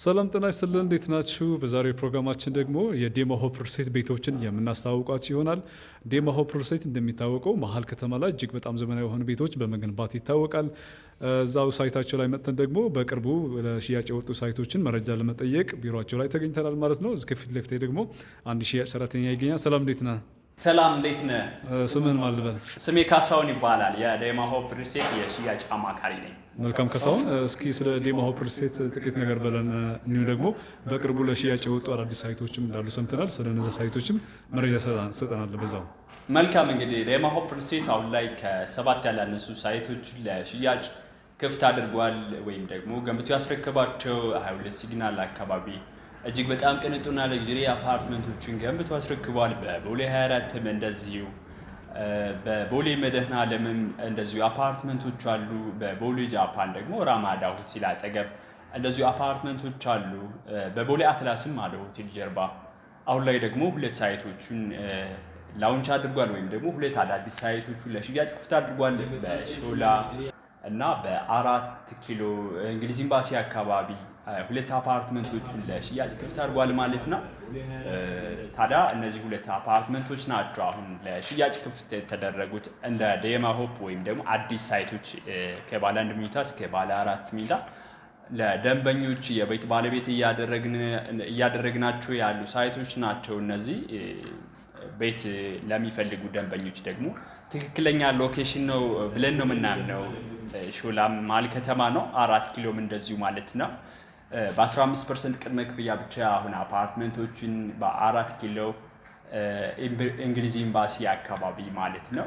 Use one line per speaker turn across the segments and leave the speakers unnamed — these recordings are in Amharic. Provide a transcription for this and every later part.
ሰላም ጤና ይስጥልን እንዴት ናችሁ? በዛሬው ፕሮግራማችን ደግሞ የዴማ ሆፕ ሪል ስቴት ቤቶችን የምናስተዋውቃችሁ ይሆናል። ዴማ ሆፕ ሪል ስቴት እንደሚታወቀው መሀል ከተማ ላይ እጅግ በጣም ዘመናዊ የሆኑ ቤቶች በመገንባት ይታወቃል። እዛው ሳይታቸው ላይ መጥተን ደግሞ በቅርቡ ለሽያጭ የወጡ ሳይቶችን መረጃ ለመጠየቅ ቢሮአቸው ላይ ተገኝተናል ማለት ነው። እስከ ፊት ለፊቴ ደግሞ አንድ ሽያጭ ሰራተኛ ይገኛል። ሰላም እንዴት ነህ?
ሰላም እንዴት ነህ?
ስምህን ማን ልበል?
ስሜ ካሳሁን ይባላል። የዴማ ሆፕ ሪል ስቴት የሽያጭ አማካሪ ነኝ።
መልካም ካሳሁን፣ እስኪ ስለ ዴማ ሆፕ ሪል ስቴት ጥቂት ነገር በለን። እንዲሁም ደግሞ በቅርቡ ለሽያጭ የወጡ አዳዲስ ሳይቶችም እንዳሉ ሰምተናል። ስለ እነዚያ ሳይቶችም መረጃ ሰጠናል በዛው።
መልካም እንግዲህ ዴማ ሆፕ ሪል ስቴት አሁን ላይ ከ7 ያላነሱ ሳይቶችን ለሽያጭ ክፍት አድርጓል ወይም ደግሞ ገንብቶ ያስረከባቸው 22 ሲግናል አካባቢ እጅግ በጣም ቅንጡና ለግሪ አፓርትመንቶችን ገንብቶ አስረክቧል። በቦሌ 24ም እንደዚሁ በቦሌ መድኃኔዓለምም እንደዚሁ አፓርትመንቶች አሉ። በቦሌ ጃፓን ደግሞ ራማዳ ሆቴል አጠገብ እንደዚሁ አፓርትመንቶች አሉ። በቦሌ አትላስም አለ ሆቴል ጀርባ አሁን ላይ ደግሞ 2 ሳይቶችን ላውንች አድርጓል ወይም ደግሞ 2 አዳዲስ ሳይቶችን ለሽያጭ ክፍት አድርጓል። በሾላ እና በ4 ኪሎ እንግሊዝ ኤምባሲ አካባቢ 2 አፓርትመንቶችን ለሽያጭ ክፍት አድርጓል ማለት ነው። ታዲያ እነዚህ 2 አፓርትመንቶች ናቸው አሁን ለሽያጭ ክፍት የተደረጉት እንደ ዴማ ሆፕ ወይም ደግሞ አዲስ ሳይቶች ከባለ 1 መኝታ እስከ ባለ 4 መኝታ ለደንበኞች የቤት ባለቤት እያደረግናቸው ያሉ ሳይቶች ናቸው። እነዚህ ቤት ለሚፈልጉ ደንበኞች ደግሞ ትክክለኛ ሎኬሽን ነው ብለን ነው የምናምነው። ሾላም መሀል ከተማ ነው፣ 4 ኪሎም እንደዚሁ ማለት ነው። በ15% ቅድመ ክፍያ ብቻ አሁን አፓርትመንቶችን በ4 ኪሎ እንግሊዝ ኤምባሲ አካባቢ ማለት ነው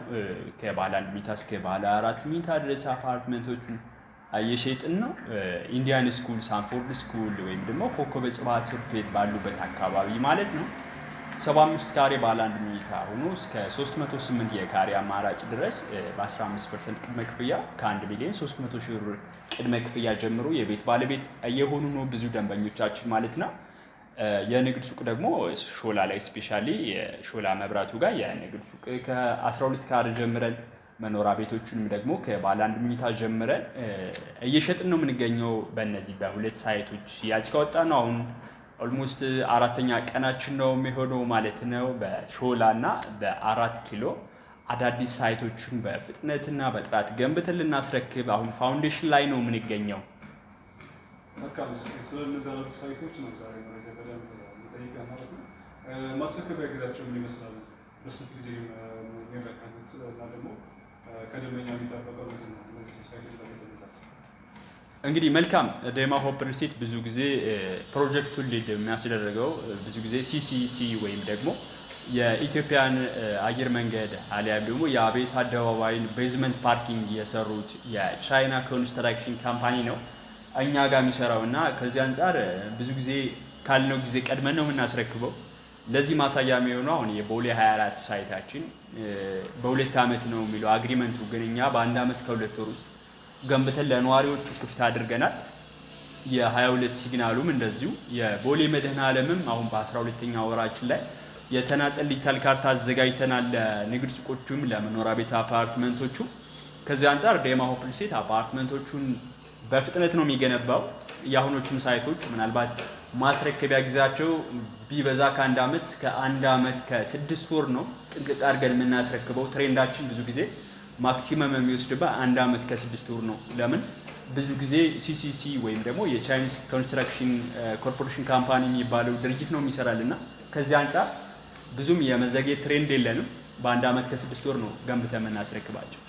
ከባለ 1 መኝታ እስከ ባለ 4 መኝታ ድረስ አፓርትመንቶችን እየሸጥን ነው። ኢንዲያን ስኩል፣ ሳንፎርድ ስኩል ወይም ደግሞ ኮከበ ጽባህ ትምህርት ቤት ባሉበት አካባቢ ማለት ነው 75 ካሬ ባለ 1 መኝታ ሆኖ እስከ 308 የካሬ አማራጭ ድረስ በ15% ቅድመ ክፍያ ከ1 ሚሊዮን 300 ሺህ ብር ቅድመ ክፍያ ጀምሮ የቤት ባለቤት እየሆኑ ነው ብዙ ደንበኞቻችን ማለት ነው። የንግድ ሱቅ ደግሞ ሾላ ላይ ስፔሻሊ የሾላ መብራቱ ጋር የንግድ ሱቅ ከ12 ካሬ ጀምረን መኖሪያ ቤቶቹንም ደግሞ ከባለ 1 መኝታ ጀምረን እየሸጥን ነው የምንገኘው። በእነዚህ በ2 ሳይቶች ሽያጭ ከወጣ ነው አሁን ኦልሞስት 4ኛ ቀናችን ነው የሚሆነው ማለት ነው። በሾላ እና በ4 ኪሎ አዳዲስ ሳይቶችን በፍጥነትና በጥራት ገንብተን ልናስረክብ አሁን ፋውንዴሽን ላይ ነው የምንገኘው።
መልካም ስለ እነዚህ አዳዲስ ሳይቶች ነው ዛሬ መረጃ በደንብ የምጠይቀህ ማለት ነው። ማስረከቢያ ጊዜያቸው ምን ይመስላል? በስንት ጊዜ የሚረከቡት እና ደግሞ ከደንበኛ የሚጠበቀው ምንድን ነው? እነዚህ ሳይቶች ለመተነሳት
እንግዲህ መልካም ዴማ ሆፕ ሪል ስቴት ብዙ ጊዜ ፕሮጀክቱን ሊድ የሚያስደርገው ብዙ ጊዜ ሲሲሲ ወይም ደግሞ የኢትዮጵያን አየር መንገድ አሊያም ደግሞ የአቤት አደባባይን ቤዝመንት ፓርኪንግ የሰሩት የቻይና ኮንስትራክሽን ካምፓኒ ነው እኛ ጋር የሚሰራው እና ከዚህ አንጻር ብዙ ጊዜ ካልነው ጊዜ ቀድመን ነው የምናስረክበው። ለዚህ ማሳያ የሚሆነው አሁን የቦሌ 24 ሳይታችን በ2 ዓመት ነው የሚለው አግሪመንቱ፣ ግን እኛ በ1 ዓመት ከ2 ወር ውስጥ ገንብተን ለነዋሪዎቹ ክፍት አድርገናል። የ22 ሲግናሉም እንደዚሁ የቦሌ መድኃኔዓለምም አሁን በ12ኛ ወራችን ላይ የተናጠል ዲጂታል ካርታ አዘጋጅተናል ለንግድ ሱቆቹም ለመኖሪያ ቤት አፓርትመንቶቹ። ከዚህ አንጻር ዴማ ሆፕ ሪል ስቴት አፓርትመንቶቹን በፍጥነት ነው የሚገነባው። የአሁኖቹም ሳይቶች ምናልባት ማስረከቢያ ጊዜያቸው ቢበዛ ከ1 ዓመት እስከ 1 ዓመት ከ6 ወር ነው ጥንቅቅ አድርገን የምናስረክበው። ትሬንዳችን ብዙ ጊዜ ማክሲመም የሚወስድበት 1 ዓመት ከ6 ወር ነው። ለምን ብዙ ጊዜ ሲሲሲ ወይም ደግሞ የቻይኒስ ኮንስትራክሽን ኮርፖሬሽን ካምፓኒ የሚባለው ድርጅት ነው የሚሰራልና ከዚህ አንጻር ብዙም የመዘግየት ትሬንድ የለንም። በ1 ዓመት ከ6 ወር ነው ገንብተን የምናስረክባቸው።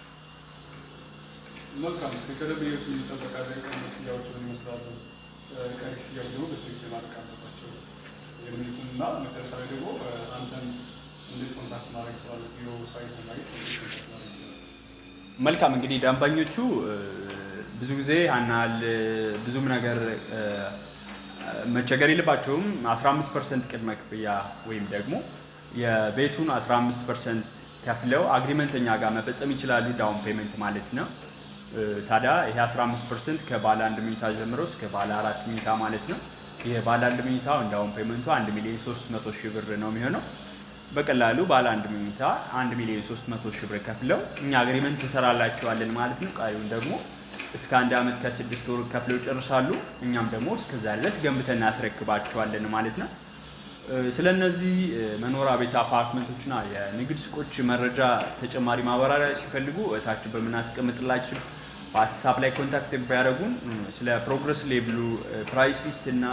መልካም ከደንበኞቹ የሚጠበቃል ቀን ክፍያዎች ምን ይመስላሉ? ቀን ክፍያዎች ደግሞ በስንት ጊዜ ማለቅ አለባቸው የሚሉትን እና መጨረሻ ላይ ደግሞ አንተን እንዴት ኮንታክት ማድረግ ይችላሉ? ቢሮ ሳይት ማየት ኮንታክት ማድረግ ይችላሉ?
መልካም እንግዲህ ደንበኞቹ ብዙ ጊዜ አናል ብዙም ነገር መቸገር የለባቸውም። 15% ቅድመ ክፍያ ወይም ደግሞ የቤቱን 15% ከፍለው አግሪመንተኛ ጋር መፈጸም ይችላሉ፣ ዳውን ፔመንት ማለት ነው። ታዲያ ይሄ 15% ከባለ 1 መኝታ ጀምሮ እስከ ባለ 4 መኝታ ማለት ነው። ይሄ ባለ 1 መኝታው ዳውን ፔመንቱ 1 ሚሊዮን 300 ሺህ ብር ነው የሚሆነው። በቀላሉ ባለ 1 መኝታ 1 ሚሊዮን 300 ሺህ ብር ከፍለው እኛ አግሪመንት እንሰራላቸዋለን ማለት ነው። ቀሪውን ደግሞ እስከ 1 ዓመት ከ6 ወር ከፍለው ይጨርሳሉ። እኛም ደግሞ እስከዛ ድረስ ገንብተን እናስረክባቸዋለን ማለት ነው። ስለነዚህ መኖሪያ ቤት አፓርትመንቶችና የንግድ ሱቆች መረጃ ተጨማሪ ማብራሪያ ሲፈልጉ እታች በምናስቀምጥላችሁ በዋትስአፕ ላይ ኮንታክት ቢያደርጉን ስለ ፕሮግረስ ሌብሉ፣ ፕራይስ ሊስት እና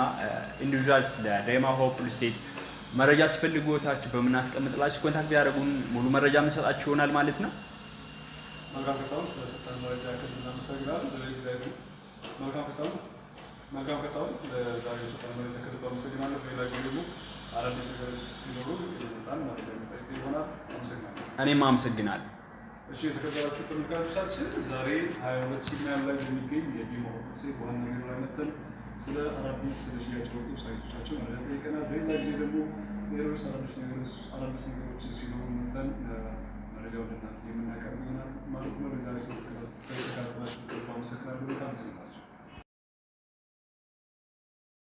ኢንዲቪዥዋል ስለ ዴማ ሆፕ ሪል ስቴት መረጃ ሲፈልጉ እታች በምናስቀምጥላችሁ ኮንታክት ቢያደርጉን ሙሉ መረጃ የምንሰጣችሁ ይሆናል ማለት ነው።
መልካም ከሳሁን ስለሰጠን መረጃ ከልብ እናመሰግናለን። መልካም ከሳሁን ዛሬ የሰጠን መረጃ ከልብ አመሰግናለሁ። በሌላ ጊዜ ደግሞ አዳዲስ ነገሮች ሲኖሩ በጣም መረጃ የሚጠይቅ ይሆናል። አመሰግናለሁ።
እኔም አመሰግናለሁ።
እሺ የተከበራችሁ ተመልካቾቻችን ዛሬ 22 ሲግናል ላይ የሚገኝ የዴማ ሆፕ ሪል ስቴት ዋና ቢሮ ላይ መጥተን ስለ አዳዲስ ሽያጭ ወጡ ሳይቶቻቸው መረጃ ጠይቀናል። በሌላ ጊዜ ደግሞ ሌሎች አዳዲስ ነገሮች ሲኖሩ መጥተን መረጃ ወደ እናንተ የምናቀርብ ይሆናል ማለት ነው። በዛሬ ስለተከታተላችሁ አመሰግናለሁ። መልካም ጊዜ ይሁንላችሁ።